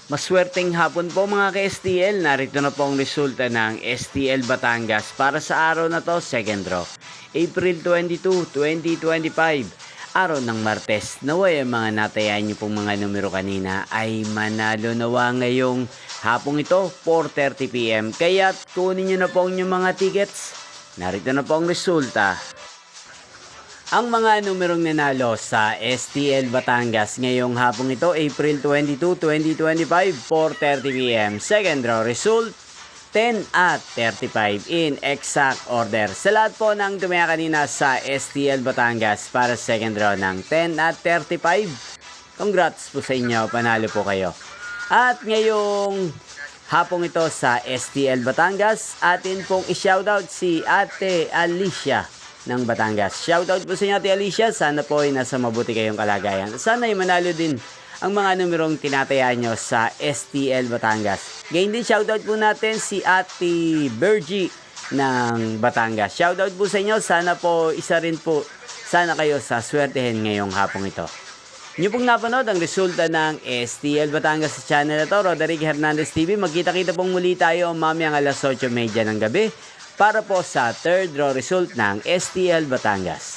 Maswerteng hapon po mga ka-STL. Narito na po ang resulta ng STL Batangas para sa araw na to, second draw. April 22, 2025. Araw ng Martes. Naway ang mga natayan niyo pong mga numero kanina ay manalo nawa ngayong hapong ito, 4:30 PM. Kaya kunin niyo na po ang inyong mga tickets. Narito na po ang resulta. Ang mga numerong nanalo sa STL Batangas ngayong hapong ito, April 22, 2025, 4:30 PM. Second draw result, 10 at 35 in exact order. Sa lahat po ng tumaya kanina sa STL Batangas para second draw ng 10 at 35, congrats po sa inyo, panalo po kayo. At ngayong hapong ito sa STL Batangas, atin pong i-shoutout si Ate Alicia ng Batangas. Shoutout po sa inyo, Ate Alicia. Sana po ay nasa mabuti kayong kalagayan. Sana ay manalo din ang mga numerong tinatayaan nyo sa STL Batangas. Gain din shoutout po natin si Ate Bergie ng Batangas. Shoutout po sa inyo. Sana po isa rin po sana kayo sa swertehin ngayong hapong ito. Inyo pong napanood ang resulta ng STL Batangas sa channel na to, Roderick Hernandez TV. Magkita-kita pong muli tayo mamayang alas 8:30 ng gabi para po sa third draw result ng STL Batangas.